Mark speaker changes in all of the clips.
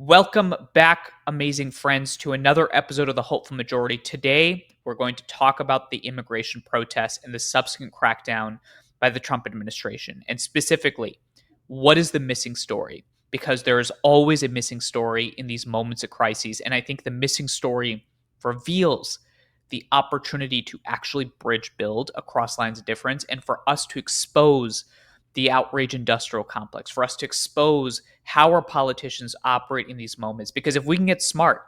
Speaker 1: Welcome back, amazing friends, to another episode of The Hopeful Majority. Today, we're going to talk about the immigration protests and the subsequent crackdown by the Trump administration. And specifically, what is the missing story? Because there is always a missing story in these moments of crises. And I think the missing story reveals the opportunity to actually bridge build across lines of difference and for us to expose the outrage industrial complex, for us to expose how our politicians operate in these moments. Because if we can get smart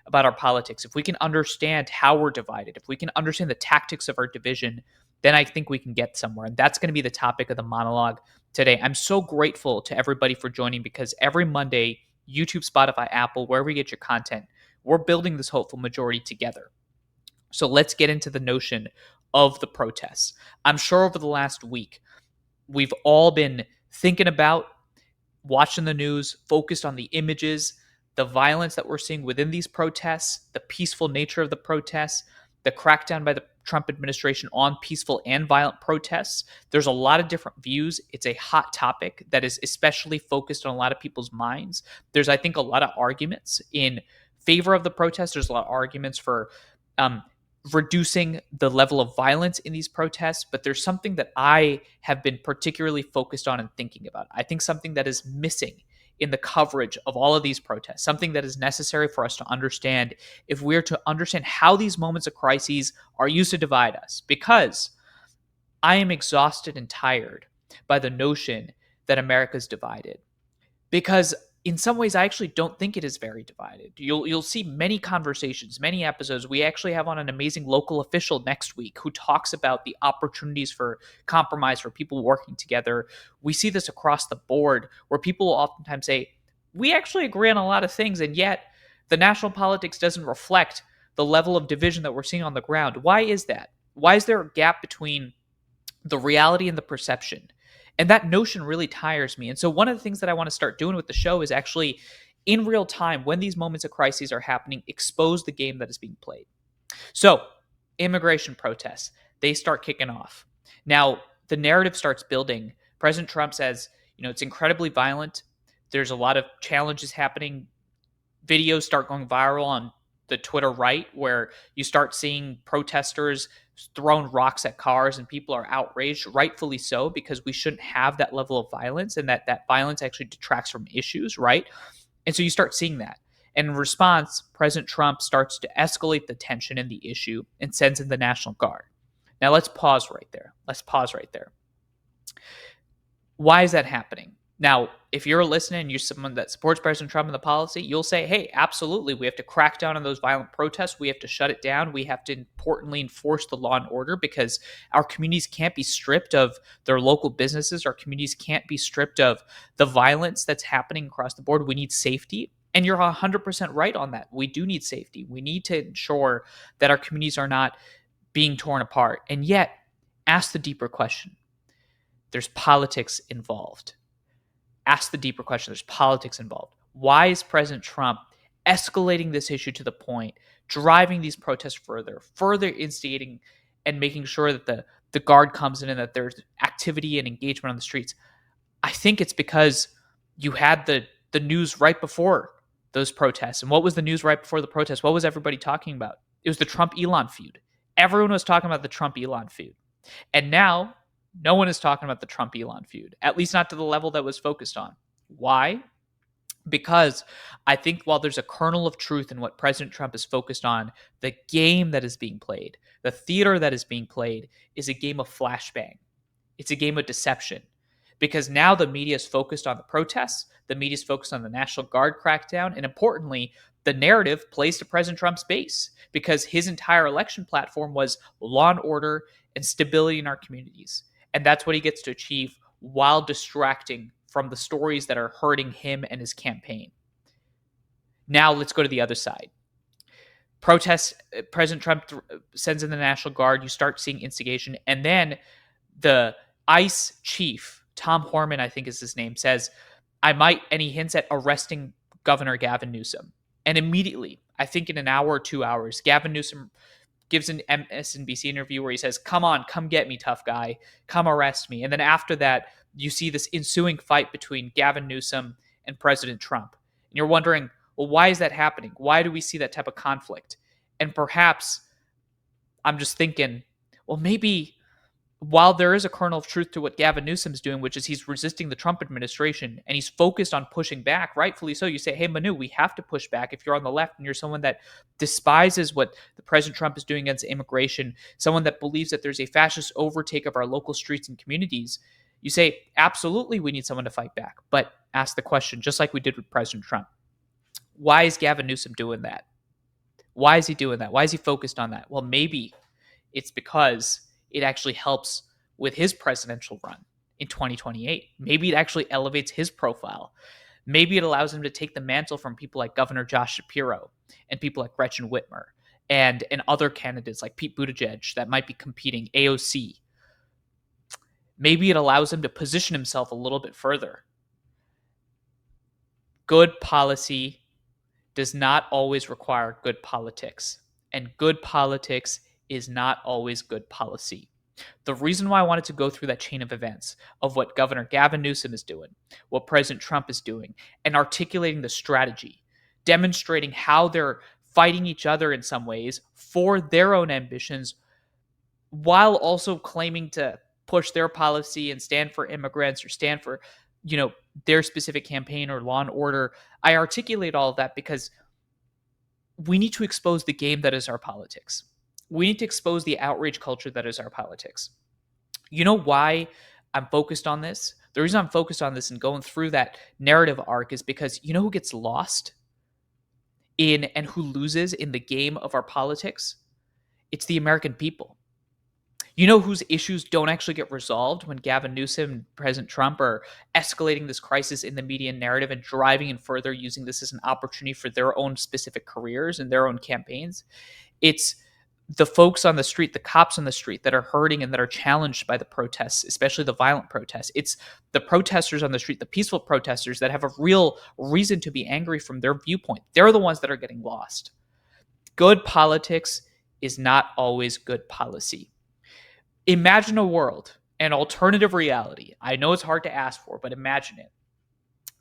Speaker 1: about our politics, if we can understand how we're divided, if we can understand the tactics of our division, then I think we can get somewhere. And that's going to be the topic of the monologue today. I'm so grateful to everybody for joining because every Monday, YouTube, Spotify, Apple, wherever you get your content, we're building this hopeful majority together. So let's get into the notion of the protests. I'm sure over the last week, we've all been thinking about, watching the news, focused on the images, the violence that we're seeing within these protests, the peaceful nature of the protests, the crackdown by the Trump administration on peaceful and violent protests. There's a lot of different views. It's a hot topic that is especially focused on a lot of people's minds. There's, I think, a lot of arguments in favor of the protest. There's a lot of arguments for reducing the level of violence in these protests, but there's something that I have been particularly focused on and thinking about. I think something that is missing in the coverage of all of these protests, something that is necessary for us to understand if we're to understand how these moments of crises are used to divide us. Because I am exhausted and tired by the notion that America's divided. Because in some ways, I actually don't think it is very divided. You'll see many conversations, many episodes. We actually have on an amazing local official next week who talks about the opportunities for compromise for people working together. We see this across the board where people will oftentimes say, we actually agree on a lot of things, and yet the national politics doesn't reflect the level of division that we're seeing on the ground. Why is that? Why is there a gap between the reality and the perception? And that notion really tires me. And so one of the things that I want to start doing with the show is actually in real time, when these moments of crises are happening, expose the game that is being played. So immigration protests, they start kicking off. Now, the narrative starts building. President Trump says, it's incredibly violent. There's a lot of challenges happening. Videos start going viral on the Twitter right, where you start seeing protesters throwing rocks at cars and people are outraged, rightfully so, because we shouldn't have that level of violence, and that violence actually detracts from issues, right? And so you start seeing that. And in response, President Trump starts to escalate the tension in the issue and sends in the National Guard. Now let's pause right there. Why is that happening? Now, if you're listening and you're someone that supports President Trump and the policy, you'll say, hey, absolutely, we have to crack down on those violent protests. We have to shut it down. We have to importantly enforce the law and order because our communities can't be stripped of their local businesses. Our communities can't be stripped of the violence that's happening across the board. We need safety. And you're 100% right on that. We do need safety. We need to ensure that our communities are not being torn apart. And yet, ask the deeper question. There's politics involved. Ask the deeper question. There's politics involved. Why is President Trump escalating this issue to the point, driving these protests further instigating and making sure that the guard comes in and that there's activity and engagement on the streets? I think it's because you had the news right before those protests. And what was the news right before the protests? What was everybody talking about? It was the Trump-Elon feud. Everyone was talking about the Trump-Elon feud. And now no one is talking about the Trump-Elon feud, at least not to the level that was focused on. Why? Because I think while there's a kernel of truth in what President Trump is focused on, the game that is being played, the theater that is being played, is a game of flashbang. It's a game of deception. Because now the media is focused on the protests, the media is focused on the National Guard crackdown, and importantly, the narrative plays to President Trump's base because his entire election platform was law and order and stability in our communities. And that's what he gets to achieve while distracting from the stories that are hurting him and his campaign. Now let's go to the other side. Protests, President Trump sends in the National Guard, you start seeing instigation, and then the ICE chief, Tom Horman, I think is his name, says, and he hints at arresting Governor Gavin Newsom. And immediately, I think in an hour or 2 hours, Gavin Newsom gives an MSNBC interview where he says, come on, come get me, tough guy. Come arrest me. And then after that, you see this ensuing fight between Gavin Newsom and President Trump. And you're wondering, Well, why is that happening? Why do we see that type of conflict? And perhaps I'm just thinking, well, maybe while there is a kernel of truth to what Gavin Newsom's doing, which is he's resisting the Trump administration and he's focused on pushing back, rightfully so. You say, hey, Manu, we have to push back. If you're on the left and you're someone that despises what the President Trump is doing against immigration, someone that believes that there's a fascist overtake of our local streets and communities, you say, absolutely, we need someone to fight back. But ask the question, just like we did with President Trump, why is Gavin Newsom doing that? Why is he doing that? Why is he focused on that? Well, maybe it's because it actually helps with his presidential run in 2028. Maybe it actually elevates his profile. Maybe it allows him to take the mantle from people like Governor Josh Shapiro and people like Gretchen Whitmer and other candidates like Pete Buttigieg that might be competing, AOC. Maybe it allows him to position himself a little bit further. Good policy does not always require good politics, and good politics is not always good policy. The reason why I wanted to go through that chain of events of what Governor Gavin Newsom is doing, what President Trump is doing, and articulating the strategy, demonstrating how they're fighting each other in some ways for their own ambitions, while also claiming to push their policy and stand for immigrants or stand for, their specific campaign or law and order. I articulate all of that because we need to expose the game that is our politics. We need to expose the outrage culture that is our politics. You know why I'm focused on this? The reason I'm focused on this and going through that narrative arc is because you know who gets lost in and who loses in the game of our politics? It's the American people. You know whose issues don't actually get resolved when Gavin Newsom and President Trump are escalating this crisis in the media narrative and driving and further using this as an opportunity for their own specific careers and their own campaigns? It's the folks on the street, the cops on the street that are hurting and that are challenged by the protests, especially the violent protests. It's the protesters on the street, the peaceful protesters that have a real reason to be angry from their viewpoint. They're the ones that are getting lost. Good politics is not always good policy. Imagine a world, an alternative reality. I know it's hard to ask for, but imagine it,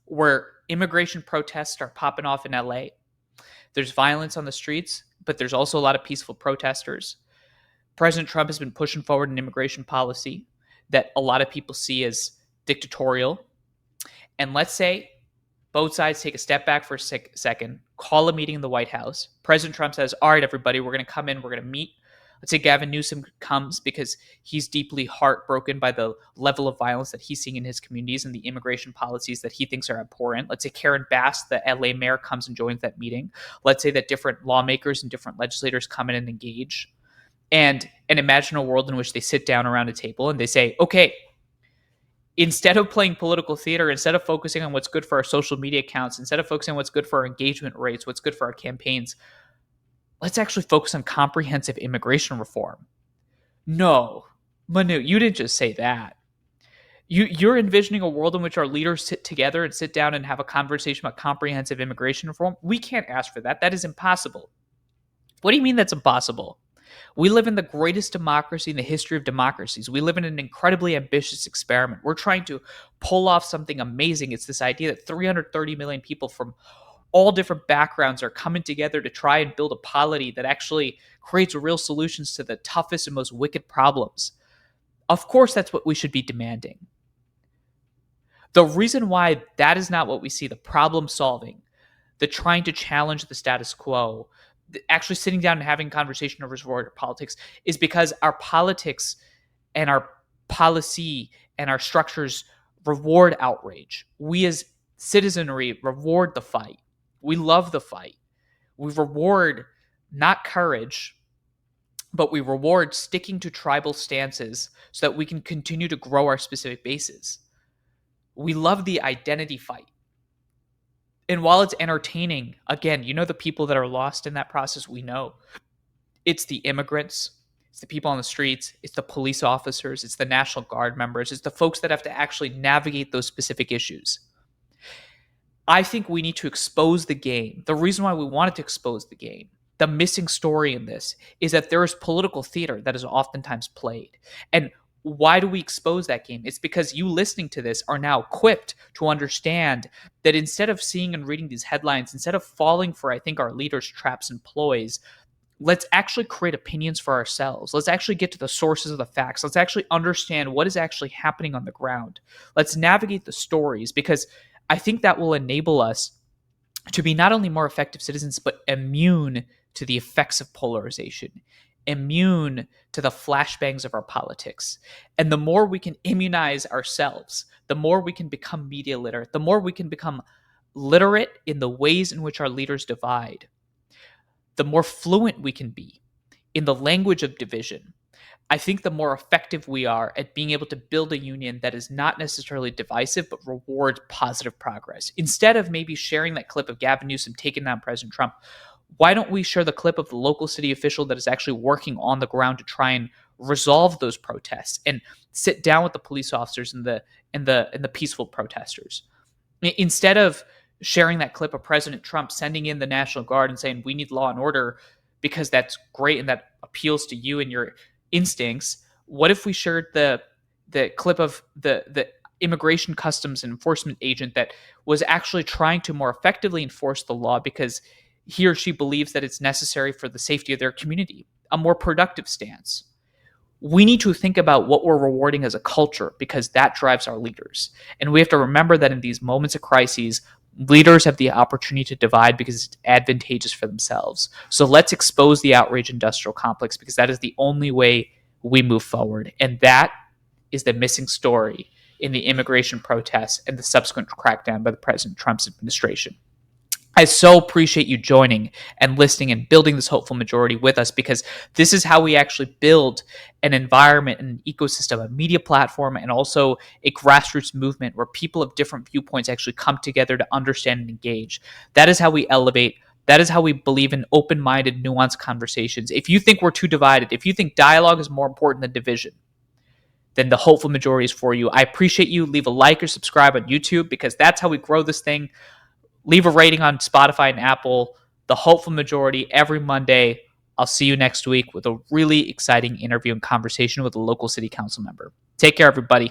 Speaker 1: where immigration protests start popping off in LA. There's violence on the streets, but there's also a lot of peaceful protesters. President Trump has been pushing forward an immigration policy that a lot of people see as dictatorial. And let's say both sides take a step back for a second, call a meeting in the White House. President Trump says, all right, everybody, we're going to come in, we're going to meet. Let's say Gavin Newsom comes because he's deeply heartbroken by the level of violence that he's seeing in his communities and the immigration policies that he thinks are abhorrent. Let's say Karen Bass, the LA mayor, comes and joins that meeting. Let's say that different lawmakers and different legislators come in and engage. And imagine a world in which they sit down around a table and they say, okay, instead of playing political theater, instead of focusing on what's good for our social media accounts, instead of focusing on what's good for our engagement rates, what's good for our campaigns, let's actually focus on comprehensive immigration reform. No, Manu, you didn't just say that. You're envisioning a world in which our leaders sit together and sit down and have a conversation about comprehensive immigration reform? We can't ask for that. That is impossible. What do you mean that's impossible? We live in the greatest democracy in the history of democracies. We live in an incredibly ambitious experiment. We're trying to pull off something amazing. It's this idea that 330 million people from all different backgrounds are coming together to try and build a polity that actually creates real solutions to the toughest and most wicked problems. Of course, that's what we should be demanding. The reason why that is not what we see, the problem solving, the trying to challenge the status quo, actually sitting down and having a conversation over politics, is because our politics and our policy and our structures reward outrage. We as citizenry reward the fight. We love the fight. We reward not courage, but we reward sticking to tribal stances so that we can continue to grow our specific bases. We love the identity fight. And while it's entertaining, again, the people that are lost in that process, we know. It's the immigrants, it's the people on the streets, it's the police officers, it's the National Guard members, it's the folks that have to actually navigate those specific issues. I think we need to expose the game. The reason why we wanted to expose the game, the missing story in this, is that there is political theater that is oftentimes played. And Why do we expose that game? It's because you listening to this are now equipped to understand that instead of seeing and reading these headlines, instead of falling for, I think, our leaders' traps and ploys, let's actually create opinions for ourselves. Let's actually get to the sources of the facts. Let's actually understand what is actually happening on the ground. Let's navigate the stories, because I think that will enable us to be not only more effective citizens, but immune to the effects of polarization, immune to the flashbangs of our politics. And the more we can immunize ourselves, the more we can become media literate, the more we can become literate in the ways in which our leaders divide, the more fluent we can be in the language of division. I think the more effective we are at being able to build a union that is not necessarily divisive, but rewards positive progress. Instead of maybe sharing that clip of Gavin Newsom taking down President Trump, why don't we share the clip of the local city official that is actually working on the ground to try and resolve those protests and sit down with the police officers and the peaceful protesters? Instead of sharing that clip of President Trump sending in the National Guard and saying we need law and order because that's great and that appeals to you and your instincts, what if we shared the clip of the immigration customs and enforcement agent that was actually trying to more effectively enforce the law because he or she believes that it's necessary for the safety of their community, a more productive stance? We need to think about what we're rewarding as a culture, because that drives our leaders. And we have to remember that in these moments of crises, leaders have the opportunity to divide because it's advantageous for themselves. So let's expose the outrage industrial complex, because that is the only way we move forward. And that is the missing story in the immigration protests and the subsequent crackdown by the President Trump's administration. I so appreciate you joining and listening and building this hopeful majority with us, because this is how we actually build an environment and an ecosystem, a media platform, and also a grassroots movement where people of different viewpoints actually come together to understand and engage. That is how we elevate. That is how we believe in open-minded, nuanced conversations. If you think we're too divided, if you think dialogue is more important than division, then the hopeful majority is for you. I appreciate you. Leave a like or subscribe on YouTube, because that's how we grow this thing. Leave a rating on Spotify and Apple. The hopeful majority every Monday. I'll see you next week with a really exciting interview and conversation with a local city council member. Take care, everybody.